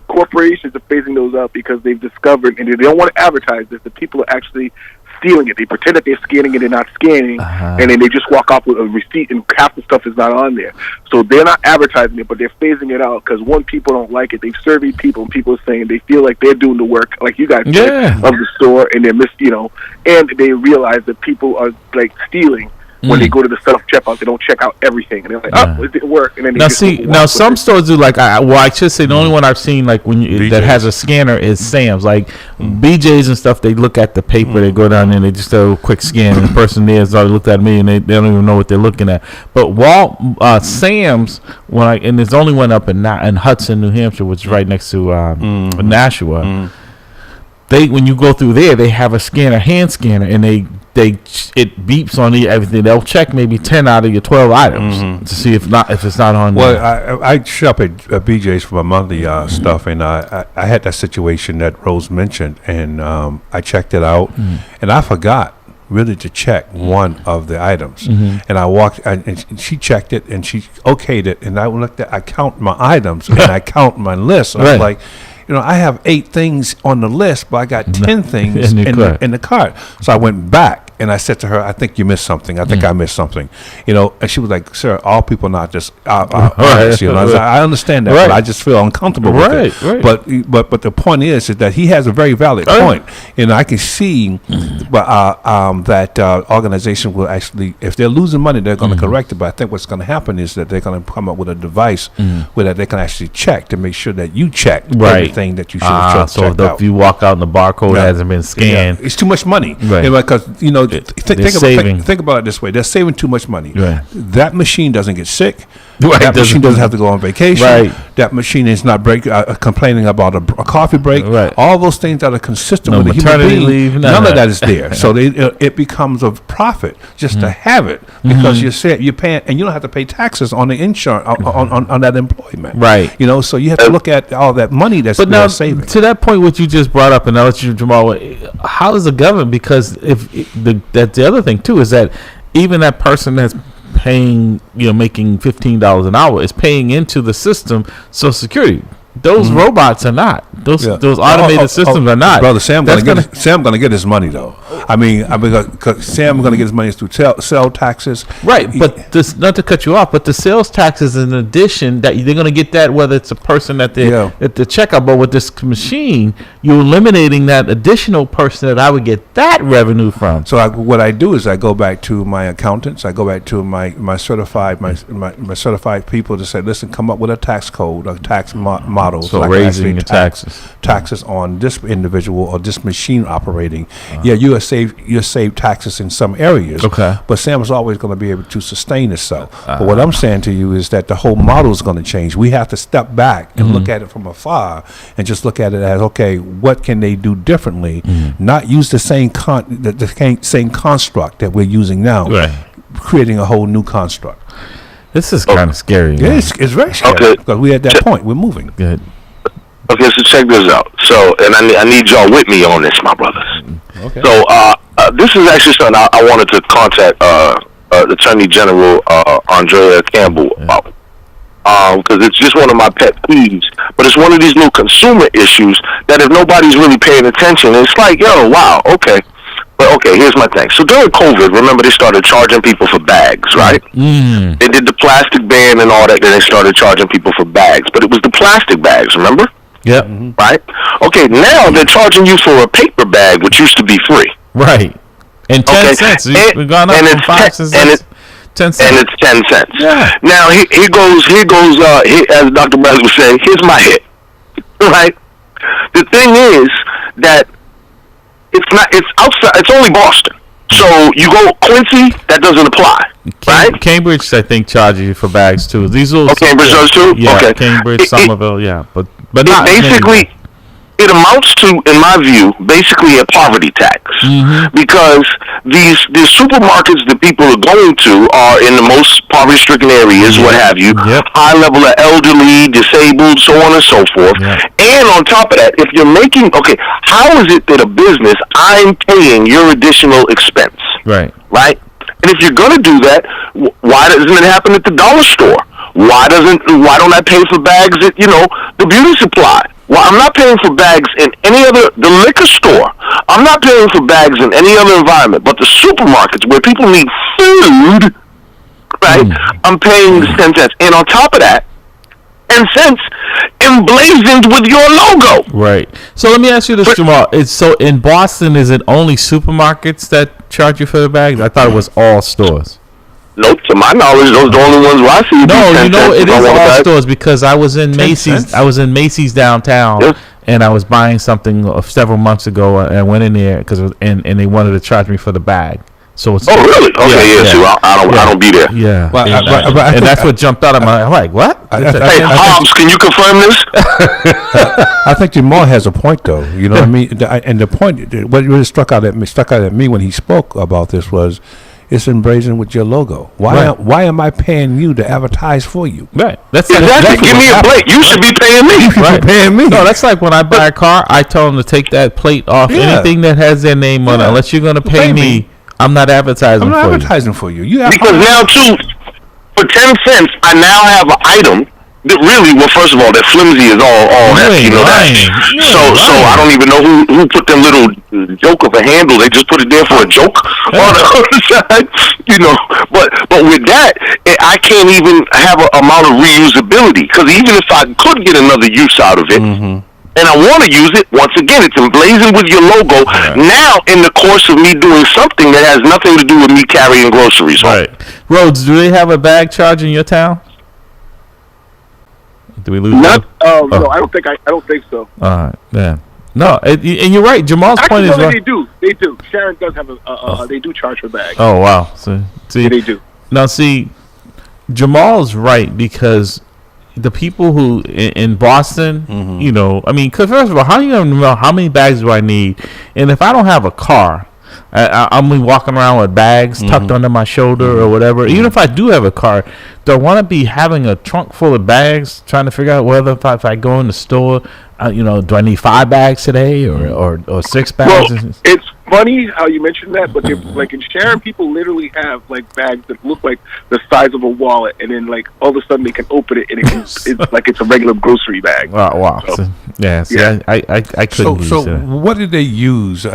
corporations are phasing those out because they've discovered, and they don't want to advertise this, that people are actually stealing it. They pretend that they're scanning it and not scanning, and then they just walk off with a receipt, and half the stuff is not on there. So they're not advertising it, but they're phasing it out because, one, people don't like it. They've surveyed people, and people are saying they feel like they're doing the work, like you guys said, of the store, and they're and they realize that people are like stealing. When they go to the self-checkout, they don't check out everything, and they're like, it didn't work. And then now some stores do I should say the only one I've seen that has a scanner is Sam's. Like BJ's and stuff, they look at the paper, they go down there, and they just do a quick scan, and the person there has already looked at me, and they don't even know what they're looking at. But Sam's, and there's only one up in Hudson, New Hampshire, which is right next to Nashua. When you go through there, they have a hand scanner, and it beeps on everything. They'll check maybe 10 out of your 12 items to see if it's not on. Well, I shop at BJ's for my monthly stuff, and I had that situation that Rose mentioned, and I checked it out, and I forgot really to check one of the items, and I walked, and she checked it, and she okayed it, and I count my items, and I count my list. I was like, I have 8 things on the list, but I got 10 things in the cart. So I went back and I said to her, I think you missed something. I think I missed something. And she was like, sir, all people are not just honest. I was like, I understand that, but I just feel uncomfortable with it. Right. But the point is that he has a very valid point. And I can see that organization will actually, if they're losing money, they're going to correct it. But I think what's going to happen is that they're going to come up with a device where that they can actually check to make sure that you check everything that you should have checked out. If you walk out and the barcode hasn't been scanned, it's too much money. Right. Because think about it this way: they're saving too much money. Right. That machine doesn't get sick. Right. That machine doesn't have to go on vacation. Right. That machine is not complaining about a coffee break. Right. All those things that are consistent with the human being, leave, none of that is there. So it becomes a profit just to have it because you're paying, and you don't have to pay taxes on the insurance on that employment. Right. So you have to look at all that money that's saving. To that point, what you just brought up, and I'll let you, Jamal, how is the government? Because that's the other thing too, is that even that person that's paying, making $15 an hour is paying into the system Social Security. Those robots are not. Those automated systems are not. Brother, Sam gonna get his money though. I mean, because Sam gonna get his money through sales taxes. Right, but this, not to cut you off, but the sales taxes in addition, that they're gonna get that whether it's a person at the checkout, but with this machine, you're eliminating that additional person that I would get that revenue from. So what I do is I go back to my accountants. I go back to my certified people to say, listen, come up with a tax code, a tax model. So raising your taxes on this individual or this machine operating. You save taxes in some areas. Okay. But Sam is always going to be able to sustain itself. But what I'm saying to you is that the whole model is going to change. We have to step back and look at it from afar and just look at it as, okay, what can they do differently? Not use the same same construct that we're using now. Right. Creating a whole new construct. This is kind of scary. Yeah, it's very scary because we're at that point. We're moving. Good. Okay, so check this out. So, and I need y'all with me on this, my brothers. Okay. So, this is actually something I wanted to contact Attorney General Andrea Campbell about. Because it's just one of my pet peeves. But it's one of these new consumer issues that if nobody's really paying attention, it's like, wow, okay. But okay, here's my thing. So during COVID, remember they started charging people for bags, right? They did the plastic ban and all that, then they started charging people for bags. But it was the plastic bags, remember? Yep. Right? Okay, now they're charging you for a paper bag, which used to be free. Right. And 10 cents. We've gone up from 5 cents. And it's 10 cents. And it's 10 cents. Yeah. Now, here goes, as Dr. Bradley would say, here's my hit. Right? The thing is that it's outside, it's only Boston. So you go Quincy, that doesn't apply. Right? Cambridge, I think, charges you for bags too. These little Cambridge does too. Yeah, Okay. Cambridge, Somerville, yeah, but It not basically. It amounts to, in my view, basically a poverty tax, because these supermarkets that people are going to are in the most poverty-stricken areas, what have you, high level of elderly, disabled, so on and so forth. And on top of that, if you're making, how is it that a business, I'm paying your additional expense? Right? And if you're going to do that, why doesn't it happen at the dollar store? Why don't I pay for bags at, the beauty supply? Well, I'm not paying for bags in the liquor store. I'm not paying for bags in any other environment, but the supermarkets where people need food, right? I'm paying 10 cents. And on top of that, 10 cents emblazoned with your logo. Right. So let me ask you this, Jamal. So in Boston, is it only supermarkets that charge you for the bags? I thought it was all stores. Nope, to my knowledge, those are the only ones where I see. No, it is all stores, because I was in Macy's. I was in Macy's downtown, and I was buying something several months ago, and I went in there and they wanted to charge me for the bag. So it's really? Okay, so I don't be there. Yeah, and that's what jumped out of my like. What? Hey, Hobbs, can you confirm this? I think Jamal has a point, though. You know what I mean? And the point, what really struck out at me when he spoke about this was, it's emblazoned with your logo. Why am I paying you to advertise for you? Right. That's exactly. Give me a plate. You should be paying me. You should be paying me. No, that's like when I buy a car, I tell them to take that plate off. Anything that has their name on it, unless you're going to pay me, I'm not advertising for you. Because now, too, for 10 cents, I now have an item that really, well, first of all, that flimsy is all that, So I don't even know who put them little joke of a handle. They just put it there for a joke on the other side, But with that, I can't even have an amount of reusability, because even if I could get another use out of it, and I want to use it, once again, it's emblazoned with your logo. Now, in the course of me doing something that has nothing to do with me carrying groceries home. Rhodes, do they have a bag charge in your town? Do we lose? No, I don't think so. All right, yeah. No, and you're right. Jamal's point is right. They do. Sharon does have they do charge for bags. Oh wow. So, see, yeah, they do. Now see, Jamal's right, because the people who in Boston, because first of all, how do you know how many bags do I need? And if I don't have a car, I'm walking around with bags tucked under my shoulder or whatever. Even if I do have a car, do I want to be having a trunk full of bags, trying to figure out whether if I go in the store, do I need 5 bags today or 6 bags? Well, it's funny how you mentioned that, but like in Sharon, people literally have like bags that look like the size of a wallet, and then like all of a sudden they can open it and it's like it's a regular grocery bag. Wow. So, I couldn't. So what did they use?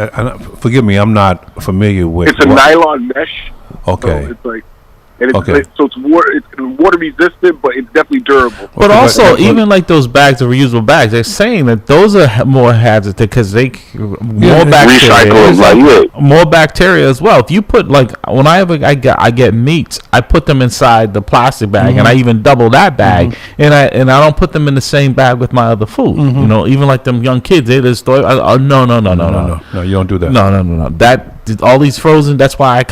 Forgive me, I'm not familiar with. It's a nylon mesh. Okay. So it's like. And it's water resistant, but it's definitely durable. But also, even like those bags are reusable bags. They're saying that those are more hazardous because they more bacteria as well. If you put when I get meats, I put them inside the plastic bag, and I even double that bag, and I don't put them in the same bag with my other food. Even like them young kids, they just throw. No, you don't do that. No. That all these frozen. That's why I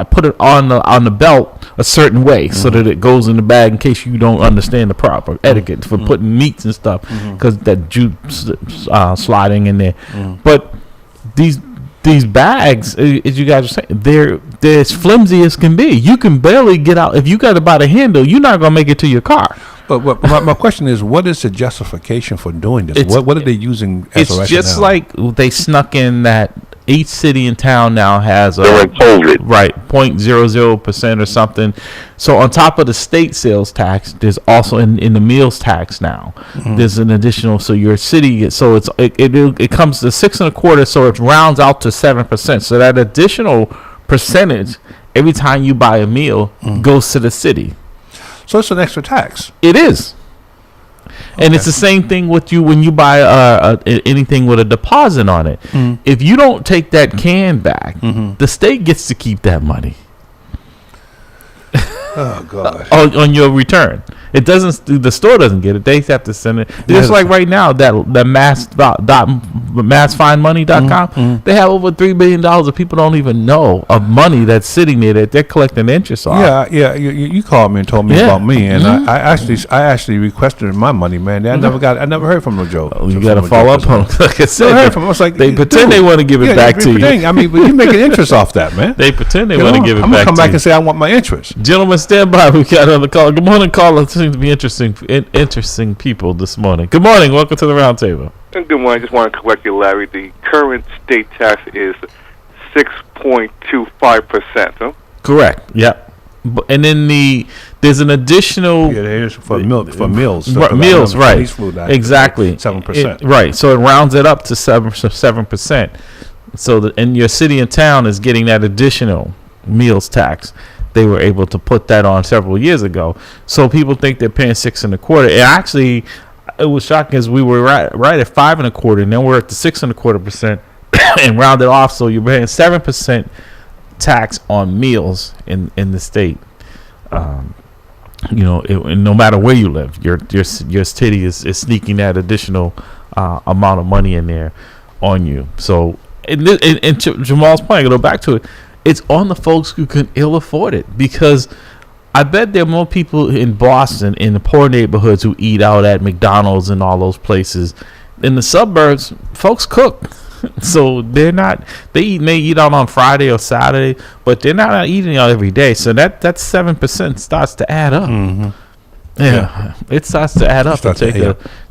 put it on the belt a certain way so that it goes in the bag in case you don't understand the proper etiquette for putting meats and stuff, because that juice sliding in there. But these bags, as you guys are saying, they're as flimsy as can be. You can barely get out. If you got to buy the handle, you're not gonna make it to your car. But my question is, what is the justification for doing this? What are they using as a rationale? It's just like they snuck in that each city and town now has a 0.00% or something. So on top of the state sales tax, there's also in the meals tax now. There's an additional. So your city, so it comes to 6.25%. So it rounds out to 7%. So that additional percentage every time you buy a meal goes to the city. So it's an extra tax. It is. And it's the same thing with you when you buy anything with a deposit on it. If you don't take that can back, the state gets to keep that money. Oh God! on your return. It doesn't. The store doesn't get it. They have to send it. Just like right now, that massfindmoney.com, they have over $3 billion of people don't even know of money that's sitting there that they're collecting interest on. Yeah. You called me and told me about me, and I actually requested my money, man. I never heard from no Joe. You got to follow up on. Like I said, I was like, they pretend they want to give it back to you. I mean, but you're making interest off that, man. They pretend they want to give it back to you. I'm gonna come back and say I want my interest. Gentlemen, stand by. We got another call. Good morning, caller. Seems to be interesting people this morning. Good morning. Welcome to the roundtable. Good morning. I just want to correct you, Larry. The current state tax is 6.25%. Huh? Correct. Yep. And then there's an additional here's for meals. Meals, right? Exactly. 7%. Right. So it rounds it up to 7%. So and your city and town is getting that additional meals tax. They were able to put that on several years ago. So people think they're paying 6 1/4. And actually, it was shocking as we were right at 5 1/4, and then we're at the 6 1/4% and rounded off. So you're paying 7% tax on meals in the state. No matter where you live, your city is sneaking that additional amount of money in there on you. So, and to Jamal's point, I go back to it. It's on the folks who can ill afford it, because I bet there are more people in Boston in the poor neighborhoods who eat out at McDonald's and all those places. In the suburbs, folks cook. So they're not. They may eat out on Friday or Saturday, but they're not eating out every day. So that 7% starts to add up. Mm-hmm. Yeah, it starts to add up and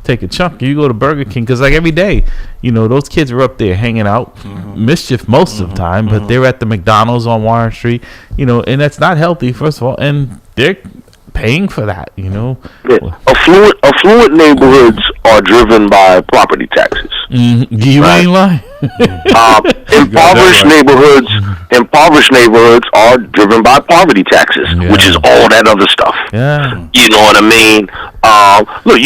take a chunk. You go to Burger King, because like every day, those kids are up there hanging out, mischief most of the time, but they're at the McDonald's on Warren Street, and that's not healthy, first of all, and they're paying for that, Yeah. Affluent neighborhoods are driven by property taxes. You ain't lying. Impoverished neighborhoods are driven by poverty taxes, which is all that other stuff. Yeah. You know what I mean? Look,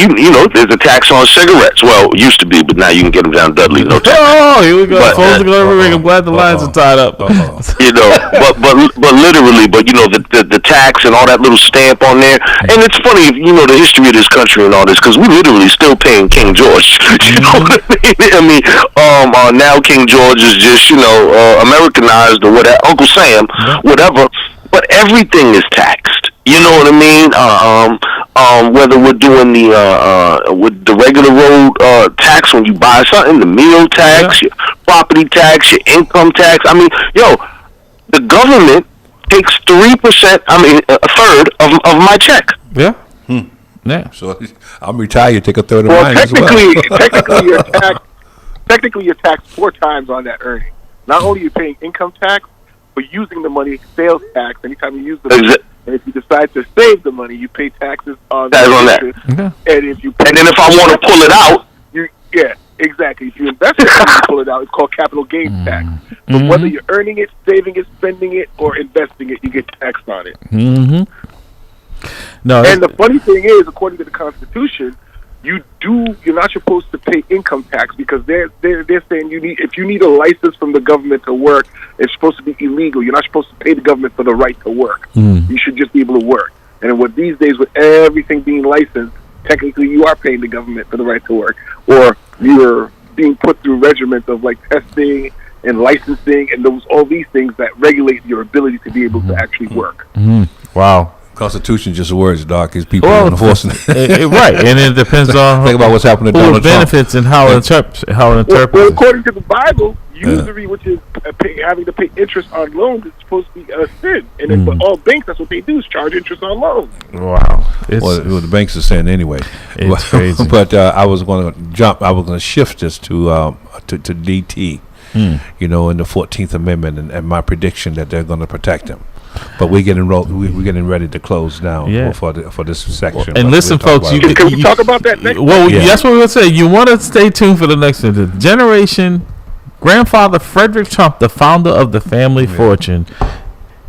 there's a tax on cigarettes. Well, it used to be, but now you can get them down Dudley, no tax. Oh, here we go. Phones are going to ring. I'm glad the lines are tied up. but literally, the tax and all that little stamp on there. And it's funny, the history of this country and all this, because we literally still paying King George. You know what I mean? Now King George is just, Americanized or whatever, Uncle Sam, whatever. But everything is taxed. You know what I mean? Whether we're doing with the regular road tax when you buy something, the meal tax, your property tax, your income tax. I mean, the government takes 3%. A third of my check. Yeah. Yeah. So I'm retired. Take a third of mine as well. Technically, you're taxed 4 times on that earning. Not only are you paying income tax, but using the money, sales tax. Anytime you use the money, and if you decide to save the money, you pay taxes on that. Okay. And then if I want to pull it out, exactly. If you invest it and you pull it out, it's called capital gains tax. But whether you're earning it, saving it, spending it, or investing it, you get taxed on it. Mm-hmm. No. And the funny thing is, according to the Constitution, you're not supposed to pay income tax, because they're saying if you need a license from the government to work, it's supposed to be illegal. You're not supposed to pay the government for the right to work. You should just be able to work. And with these days, with everything being licensed, technically you are paying the government for the right to work, or you're being put through regimens of like testing and licensing and all these things that regulate your ability to be able to actually work. Wow. Constitution just words, Doc. Is people enforcing it. Right, and it depends on think about what's happening to Donald benefits Trump. And how it interprets. Well, according to the Bible, usury, which is having to pay interest on loans, is supposed to be a sin. And for all banks, that's what they do, is charge interest on loans. Wow. Well, the banks are saying anyway. It's crazy. But I was going to jump. I was going to shift this to DT. In the 14th Amendment, and my prediction that they're going to protect him. But we're getting ready to close down for this section. And listen, folks, can we talk about that next? Well, that's what we're going to say. You want to stay tuned for the next one. The generation, grandfather Frederick Trump, the founder of the family fortune.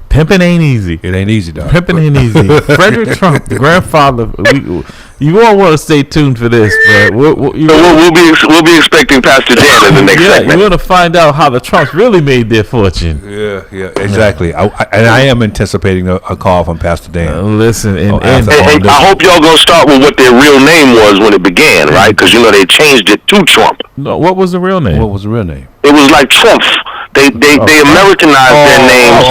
Pimping ain't easy. It ain't easy, dog. Pimping ain't easy. Frederick Trump, the grandfather. You all want to stay tuned for this, but we'll be expecting Pastor Dan in the next segment. You want to find out how the Trumps really made their fortune. Yeah, exactly. I am anticipating a call from Pastor Dan. Listen, and I hope y'all gonna start with what their real name was when it began, right? Because they changed it to Trump. No, what was the real name? What was the real name? It was like Trump. They Americanized their names.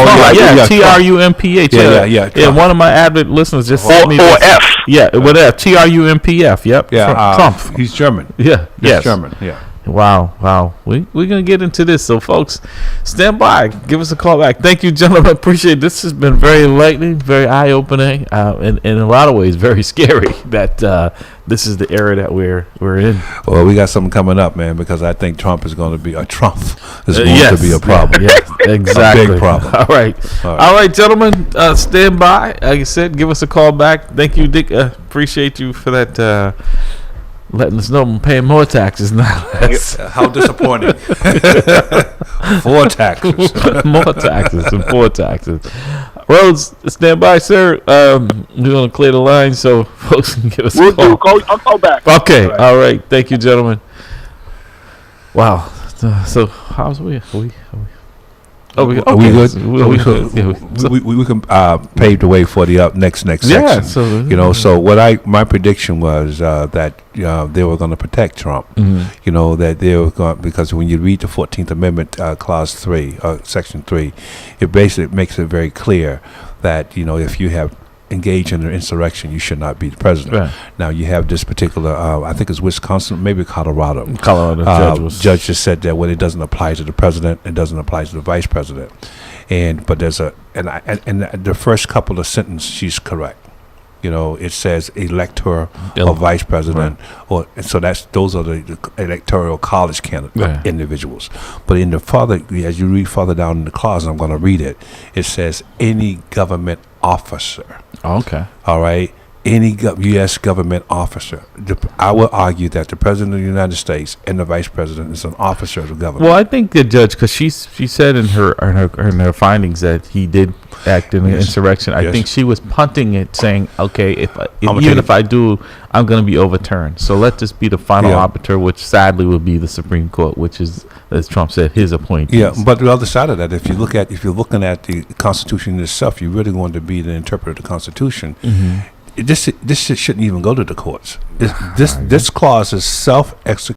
TRUMPH. Yeah. One of my avid listeners just sent me or F. Yeah, with F. TRUMPF. Yep. Yeah. Trump. He's German. Yeah. Yes. German. Yeah. Wow. We're going to get into this. So, folks, stand by. Give us a call back. Thank you, gentlemen. Appreciate it. This has been very enlightening, very eye-opening, and in a lot of ways, very scary that this is the era that we're in. Well, we got something coming up, man, because I think Trump is going to be a problem. Yes, exactly. A big problem. All right, gentlemen, stand by. Like I said, give us a call back. Thank you, Dick. Appreciate you for that. Letting us know I'm paying more taxes now. How disappointing. 4 taxes. More taxes and 4 taxes. Rhodes, stand by, sir. We're going to clear the line so folks can give us a call. I'll call back. Okay. All right. Thank you, gentlemen. Wow. So how's we? Are we good? We can pave the way for the next section. Yeah. So my prediction was that they were going to protect Trump. Mm-hmm. That they were going, because when you read the 14th Amendment, Clause 3, Section 3, it basically makes it very clear that if you have engaged in an insurrection, you should not be the president. Right. Now you have this particular, I think it's Wisconsin, maybe Colorado. Judge just said that it doesn't apply to the president, it doesn't apply to the vice president, but there's and the first couple of sentences she's correct. It says elector or vice president, right. Those are the electoral college candidate individuals. But as you read further down in the clause, and I'm going to read it. It says any government officer. Okay. All right. Any U.S. government officer. I will argue that the president of the United States and the vice president is an officer of the government. Well, I think the judge, because she said in her findings that he did act in an insurrection. I think she was punting it, saying, "Okay, if I do, I'm going to be overturned. So let this be the final arbiter, which sadly will be the Supreme Court, which is, as Trump said, his appointee." Yeah, but the other side of that, if you're looking at the Constitution itself, you're really going to be the interpreter of the Constitution. Mm-hmm. This shouldn't even go to the courts. This clause is self-executing.